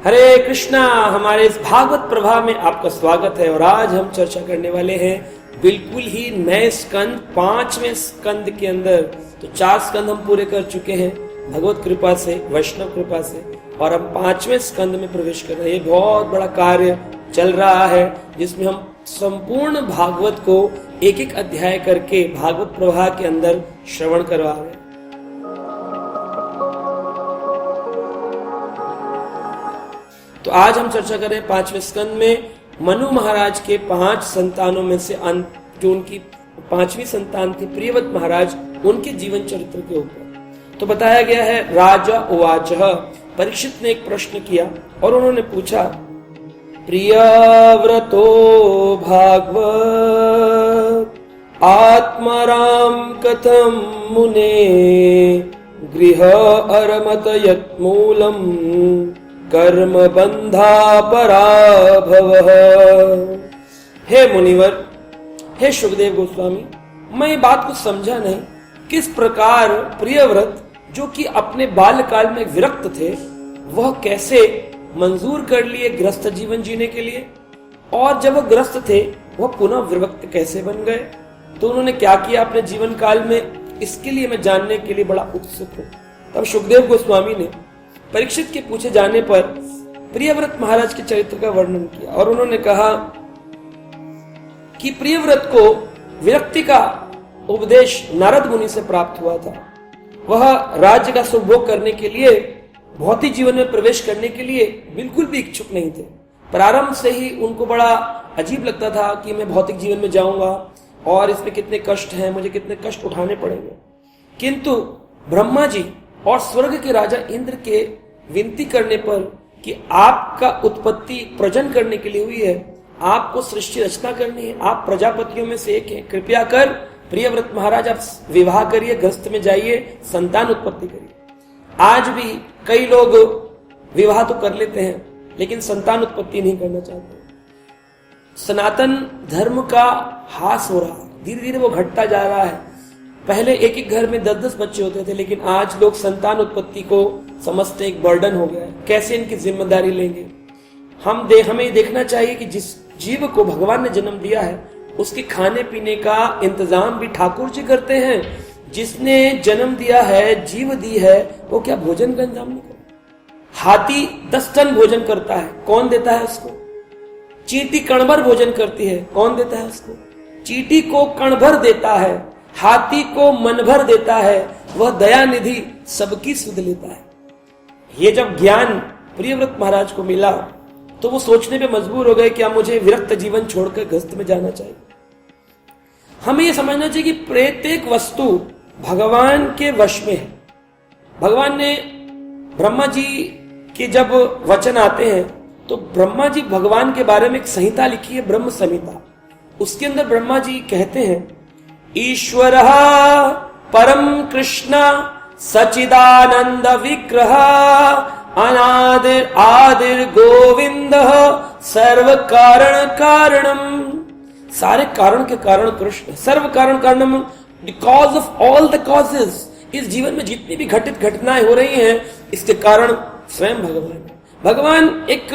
हरे कृष्णा। हमारे इस भागवत प्रभा में आपका स्वागत है और आज हम चर्चा करने वाले हैं बिल्कुल ही नए स्कंद, 5वें स्कंद के अंदर। तो 4 स्कंद हम पूरे कर चुके हैं भगवत कृपा से, वैष्णव कृपा से, और हम 5वें स्कंद में प्रवेश कर रहे हैं। ये बहुत बड़ा कार्य चल रहा है जिसमें हम संपूर्ण भागवत को एक एक अध्याय करके भागवत प्रवाह के अंदर श्रवण करवा रहे हैं। तो आज हम चर्चा कर रहे हैं 5वें स्कंद में मनु महाराज के 5 संतानों में से जो उनकी 5वीं संतान थी प्रियव्रत महाराज, उनके जीवन चरित्र के ऊपर। तो बताया गया है, राजा उवाच, परीक्षित ने एक प्रश्न किया और उन्होंने पूछा, प्रियव्रतो भागवत आत्माराम कथम मुने गृह अरमत यत्मूलम कर्म बंधा पराभवः। हे मुनिवर, हे शुकदेव गोस्वामी, मैं ये बात को समझा नहीं, किस प्रकार प्रियव्रत जो कि अपने बाल्यकाल में विरक्त थे, वह कैसे मंजूर कर लिए ग्रस्त जीवन जीने के लिए, और जब वह ग्रस्त थे वह पुनः विरक्त कैसे बन गए। तो उन्होंने क्या किया अपने जीवन काल में, इसके लिए मैं जानने के लिए बड़ा उत्सुक हूं। तब शुकदेव गोस्वामी ने परीक्षित के पूछे जाने पर प्रियव्रत महाराज के चरित्र का वर्णन किया और उन्होंने कहा कि प्रियव्रत को विरक्ति का उपदेश नारद मुनि से प्राप्त हुआ था। वह राज्य का सुभोग करने के लिए, भौतिक जीवन में प्रवेश करने के लिए बिल्कुल भी इच्छुक नहीं थे। प्रारंभ से ही उनको बड़ा अजीब लगता था कि मैं भौतिक जीवन में जाऊंगा और इसमें कितने कष्ट हैं, मुझे कितने कष्ट उठाने पड़ेंगे। किंतु ब्रह्मा जी और स्वर्ग के राजा इंद्र के विनती करने पर कि आपका उत्पत्ति प्रजन करने के लिए हुई है, आपको सृष्टि रचना करनी है, आप प्रजापतियों में से एक हैं, कृपया कर प्रियव्रत महाराज आप विवाह करिए, गृहस्थ में जाइए, संतान उत्पत्ति करिए। आज भी कई लोग विवाह तो कर लेते हैं लेकिन संतान उत्पत्ति नहीं करना चाहते। सनातन धर्म का हास हो रहा है, धीरे धीरे वो घटता जा रहा है। पहले एक एक घर में 10-10 बच्चे होते थे, लेकिन आज लोग संतान उत्पत्ति को समझते एक बर्डन हो गया है, कैसे इनकी जिम्मेदारी लेंगे। हमें देखना चाहिए कि जिस जीव को भगवान ने जन्म दिया है उसके खाने पीने का इंतजाम भी ठाकुर जी करते हैं। जिसने जन्म दिया है, जीव दी है, वो क्या भोजन का इंतजाम नहीं करता। हाथी 10 टन भोजन करता है, कौन देता है उसको। चींटी कणभर भोजन करती है, कौन देता है उसको। चींटी को कणभर देता है, हाथी को मनभर देता है, वह दयानिधि सबकी सुध लेता है। ये जब ज्ञान प्रियव्रत महाराज को मिला तो वो सोचने पे मजबूर हो गए कि अब मुझे विरक्त जीवन छोड़कर गृहस्थ में जाना चाहिए। हमें ये समझना चाहिए कि प्रत्येक वस्तु भगवान के वश में है। भगवान ने ब्रह्मा जी के जब वचन आते हैं तो ब्रह्मा जी भगवान के बारे में एक संहिता लिखी है, ब्रह्म संहिता। उसके अंदर ब्रह्मा जी कहते हैं, ईश्वरः परम कृष्ण सचिदानंद विग्रह अनादिर आदिर गोविंद सर्व कारण कारणम। सारे कारण के कारण कृष्ण, सर्व कारण कारणम, the cause of all the causes. इस जीवन में जितनी भी घटित घटनाएं हो रही हैं, इसके कारण स्वयं भगवान है। भगवान एक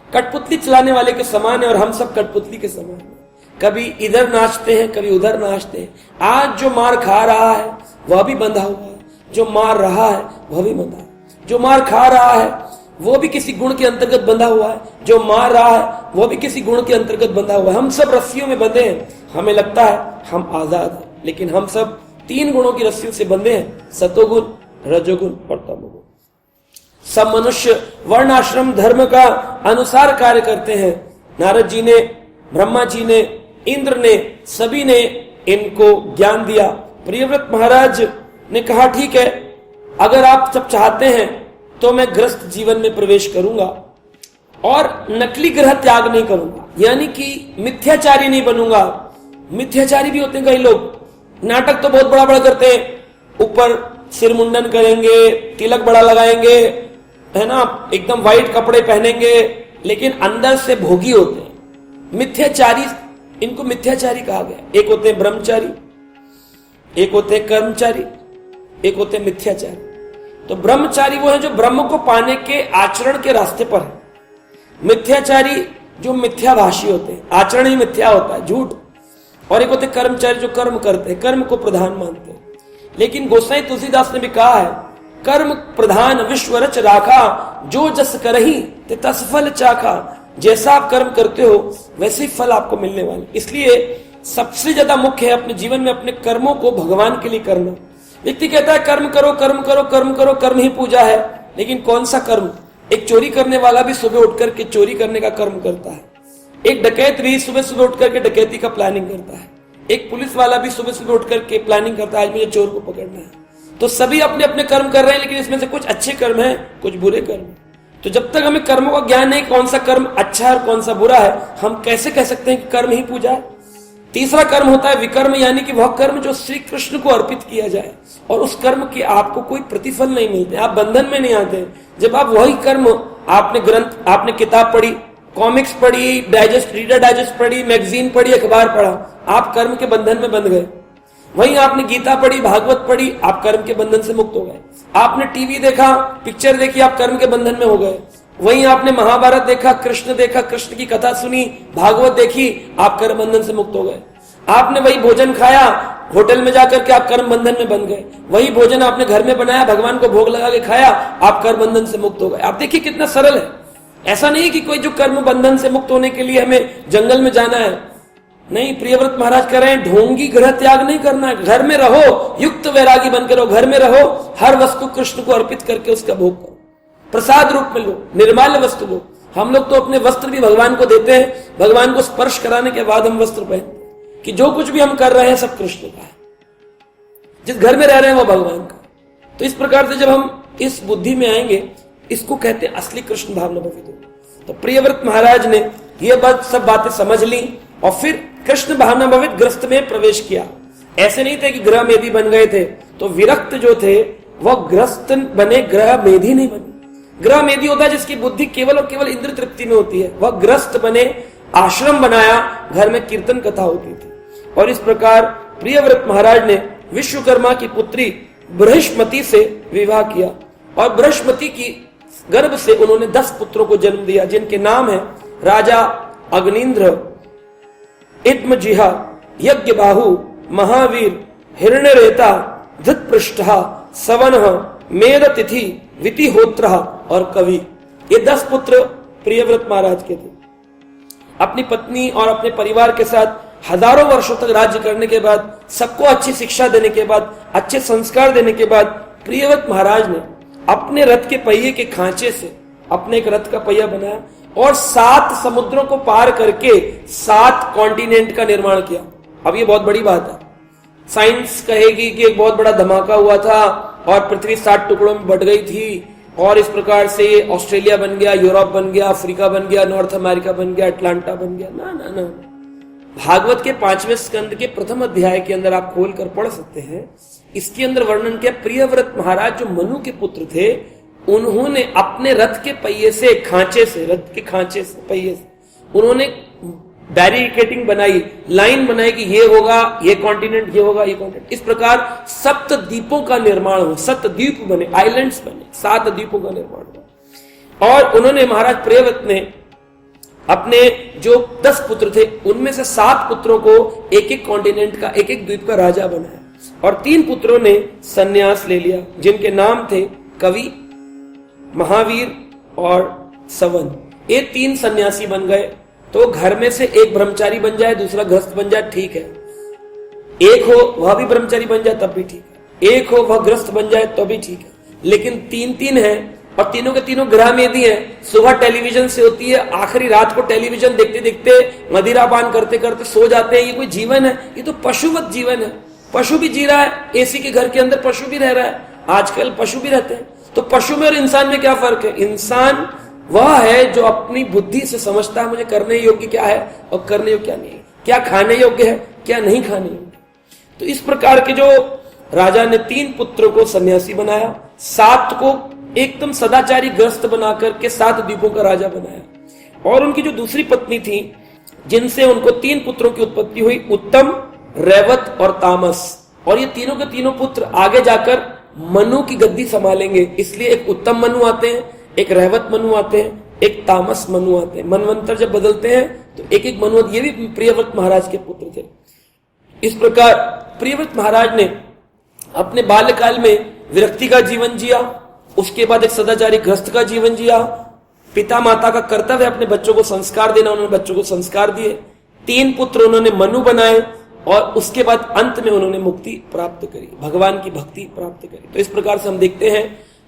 कठपुतली चलाने वाले के समान है और हम सब कठपुतली के समान है। कभी इधर नाचते हैं, कभी उधर नाचते हैं। आज जो मार खा रहा है वह भी बंधा हुआ है, जो मार रहा है वह भी बंधा है। जो मार खा रहा है वो भी किसी गुण के अंतर्गत बंधा हुआ है, जो मार रहा है वो भी किसी गुण के अंतर्गत बंधा हुआ है। हम सब रस्सियों में बंधे हैं। हमें लगता है हम आजाद हैं, लेकिन हम सब 3 गुणों की रस्सियों से बंधे हैं, सतोगुण, रजोगुण और तमोगुण। सब मनुष्य वर्ण आश्रम धर्म का अनुसार कार्य करते हैं। नारद जी ने, ब्रह्मा जी ने, इंद्र ने, सभी ने इनको ज्ञान दिया। प्रियव्रत महाराज ने कहा, ठीक है, अगर आप सब चाहते हैं तो मैं गृहस्थ जीवन में प्रवेश करूंगा और नकली ग्रह त्याग नहीं करूंगा, यानी कि मिथ्याचारी नहीं बनूंगा। मिथ्याचारी भी होते हैं कई लोग, नाटक तो बहुत बड़ा बड़ा करते हैं, ऊपर सिर मुंडन करेंगे, तिलक बड़ा लगाएंगे, है ना, एकदम व्हाइट कपड़े पहनेंगे, लेकिन अंदर से भोगी होते हैं। मिथ्याचारी, इनको मिथ्याचारी कहा गया। एक होते हैं ब्रह्मचारी, एक होते हैं कर्मचारी, एक होते हैं मिथ्याचारी। तो ब्रह्मचारी वो है जो ब्रह्म को पाने के आचरण के रास्ते पर है, मिथ्याचारी जो मिथ्याभाषी होते हैं, आचरण ही मिथ्या होता है, झूठ। और एक होते कर्मचारी जो कर्म करते हैं, कर्म को प्रधान मानते हैं। लेकिन गोसाई तुलसीदास ने भी कहा है, कर्म प्रधान विश्व रच राखा, जो जस करही ते तस फल चाखा। जैसा आप कर्म करते हो वैसे ही फल आपको मिलने वाले। इसलिए सबसे ज्यादा मुख्य है अपने जीवन में अपने कर्मों को भगवान के लिए करना। व्यक्ति कहता है कर्म करो कर्म करो कर्म करो, कर्म ही पूजा है, लेकिन कौन सा कर्म? एक चोरी करने वाला भी सुबह उठ करके चोरी करने का कर्म करता है, एक डकैत भी सुबह सुबह उठ करके डकैती का प्लानिंग करता है, एक पुलिस वाला भी सुबह सुबह उठ करके प्लानिंग करता है आज मुझे चोर को पकड़ना है। तो सभी अपने अपने कर्म कर रहे हैं, लेकिन इसमें से कुछ अच्छे कर्म हैं, कुछ बुरे कर्म। तो जब तक हमें कर्मों का ज्ञान नहीं कौन सा कर्म अच्छा है और कौन सा बुरा है, हम कैसे कह सकते हैं कि कर्म ही पूजा है। तीसरा कर्म होता है विकर्म, यानी कि वह कर्म जो श्री कृष्ण को अर्पित किया जाए और उस कर्म के आपको कोई प्रतिफल नहीं मिलते, आप बंधन में नहीं आते। जब आप वही कर्म, आपने ग्रंथ, आपने किताब पढ़ी, कॉमिक्स पढ़ी, डाइजेस्ट, रीडर डाइजेस्ट पढ़ी, मैगजीन पढ़ी, अखबार पढ़ा, आप कर्म के बंधन में बंध गए। वहीं आपने गीता पढ़ी, भागवत पढ़ी, आप कर्म के बंधन से मुक्त हो गए। आपने टीवी देखा, पिक्चर देखी, आप कर्म के बंधन में हो गए। वहीं आपने महाभारत देखा, कृष्ण देखा, कृष्ण की कथा सुनी, भागवत देखी, आप कर्म बंधन से मुक्त हो गए। आपने वही भोजन खाया, होटल में जाकर के आप कर्म बंधन में बन गए। वही भोजन आपने घर में बनाया, भगवान को भोग लगा के खाया, आप कर्म बंधन से मुक्त हो गए। आप देखिए कितना सरल है। ऐसा नहीं कि कोई जो कर्म बंधन से मुक्त होने के लिए हमें जंगल में जाना है, नहीं। प्रियव्रत महाराज कह रहे हैं ढोंगी ग्रह त्याग नहीं करना है, घर में रहो, युक्त वैरागी बनकर रहो, घर में रहो, हर वस्तु कृष्ण को अर्पित करके उसका भोग करो, प्रसाद रूप में लो, निर्माल्य वस्तु लो। हम लोग तो अपने वस्त्र भी भगवान को देते हैं, भगवान को स्पर्श कराने के बाद हम वस्त्र पहनते हैं कि जो कुछ भी हम कर रहे हैं सब कृष्ण का है, जिस घर में रह रहे हैं वो भगवान का। तो इस प्रकार से जब हम इस बुद्धि में आएंगे, इसको कहते हैं असली कृष्ण भावना भवितो। तो प्रियव्रत महाराज ने ये सब बातें समझ ली और फिर कृष्ण भावना भवित ग्रस्त में प्रवेश किया। ऐसे नहीं थे कि ग्रह मेधी बन गए थे, तो विरक्त जो थे वह ग्रस्त बने, ग्रह मेधी नहीं बने। ग्रह मेधी होता है जिसकी बुद्धि केवल और केवल इंद्र तृप्ति में होती है, वह ग्रस्त बने, आश्रम बनाया, घर में कीर्तन कथा होती थी। और इस प्रकार प्रियव्रत महाराज ने विश्वकर्मा की पुत्री बृहस्पति से विवाह किया और बृहस्पति की गर्भ से उन्होंने 10 पुत्रों को जन्म दिया, जिनके नाम है राजा अग्निंद्र, इद्मजिहा, यज्ञबाहु, महावीर, हिरण्यरेता, धृतपृष्ठा, सवनः, मेधतिथि, वितिहोत्रः और कवि। ये 10 पुत्र प्रियव्रत महाराज के थे। अपनी पत्नी और अपने परिवार के साथ हजारों वर्षों तक राज्य करने के बाद, सबको अच्छी शिक्षा देने के बाद, अच्छे संस्कार देने के बाद, प्रियव्रत महाराज ने अपने रथ के पहिए के खांचे से अपने एक रथ का पहिया बनाया और 7 समुद्रों को पार करके 7 कॉन्टिनेंट का निर्माण किया। अब ये बहुत बड़ी बात है। साइंस कहेगी कि एक बहुत बड़ा धमाका हुआ था और पृथ्वी 7 टुकड़ों में बट गई थी और इस प्रकार से ऑस्ट्रेलिया बन गया, यूरोप बन गया, अफ्रीका बन गया, नॉर्थ अमेरिका बन गया, अटलांटा बन गया। ना ना ना, भागवत के 5वें स्कंद के प्रथम अध्याय के अंदर आप खोल कर पढ़ सकते हैं। इसके अंदर वर्णन किया प्रियव्रत महाराज जो मनु के पुत्र थे, उन्होंने अपने रथ के पहिए से, खांचे से, रथ के खांचे से, पहिए से उन्होंने बैरिकेडिंग बनाई, लाइन बनाई कि ये होगा, ये कॉन्टिनेंट, ये होगा, ये कॉन्टिनेंट। इस प्रकार 7 द्वीपों का निर्माण हुआ, 7 द्वीप बने, आइलैंड्स बने, 7 द्वीपों का निर्माण हुआ। और उन्होंने महाराज प्रियव्रत ने अपने जो 10 पुत्र थे उनमें से 7 पुत्रों को एक एक कॉन्टिनेंट का, एक एक द्वीप का राजा बनाया और 3 पुत्रों ने सन्यास ले लिया, जिनके नाम थे कवि, महावीर और सवन। ये 3 सन्यासी बन गए। तो घर में से एक ब्रह्मचारी बन जाए, दूसरा गृहस्थ बन जाए, ठीक है। एक हो वह भी ब्रह्मचारी बन जाए तब भी ठीक है, एक हो वह गृहस्थ बन जाए तो भी ठीक है। लेकिन 3-3 है और तीनों के तीनों ग्रह मेदी हैं। सुबह टेलीविजन से होती है, आखिरी रात को टेलीविजन देखते देखते, मदिरा पान करते करते सो जाते हैं। ये कोई जीवन है? ये तो पशुवत जीवन है। पशु भी जी रहा है, एसी के घर के अंदर पशु भी रह रहा है, आजकल पशु भी रहते हैं। तो पशु में और इंसान में क्या फर्क है? इंसान वह है जो अपनी बुद्धि से समझता है मुझे करने योग्य क्या है और करने योग्य क्या नहीं है, क्या खाने योग्य है, क्या नहीं खाने योग्य। तो इस प्रकार के जो राजा ने 3 पुत्रों को सन्यासी बनाया, 7 को एकदम सदाचारी ग्रस्त बनाकर के 7 द्वीपों का राजा बनाया। और उनकी जो दूसरी पत्नी थी, जिनसे उनको 3 पुत्रों की उत्पत्ति हुई, उत्तम, रैवत और तामस। और ये तीनों के तीनों पुत्र आगे जाकर मनु की गद्दी संभालेंगे। इसलिए एक उत्तम मनु आते हैं, एक रहवत मनु आते हैं एक तामस मनु आते हैं। मनवंतर जब बदलते हैं तो एक एक मनु, ये भी प्रियव्रत महाराज के पुत्र थे। इस प्रकार प्रियव्रत महाराज ने अपने बाल्यकाल में विरक्ति का जीवन जिया, उसके बाद एक सदाचारी गृहस्थ का जीवन जिया। पिता माता का कर्तव्य है अपने बच्चों को संस्कार देना, उन्होंने बच्चों को संस्कार दिए। 3 पुत्र उन्होंने मनु बनाए और उसके बाद अंत में उन्होंने मुक्ति प्राप्त करी, भगवान की भक्ति प्राप्त करी। तो इस प्रकार से हम देखते हैं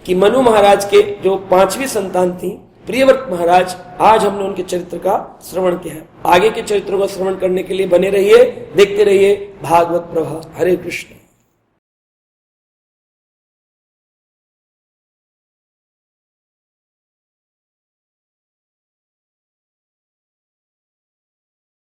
कि मनु महाराज के जो 5वीं संतान थी प्रियव्रत महाराज, आज हमने उनके चरित्र का श्रवण किया है। आगे के चरित्रों का श्रवण करने के लिए बने रहिए, देखते रहिए भागवत प्रभा। हरे कृष्ण।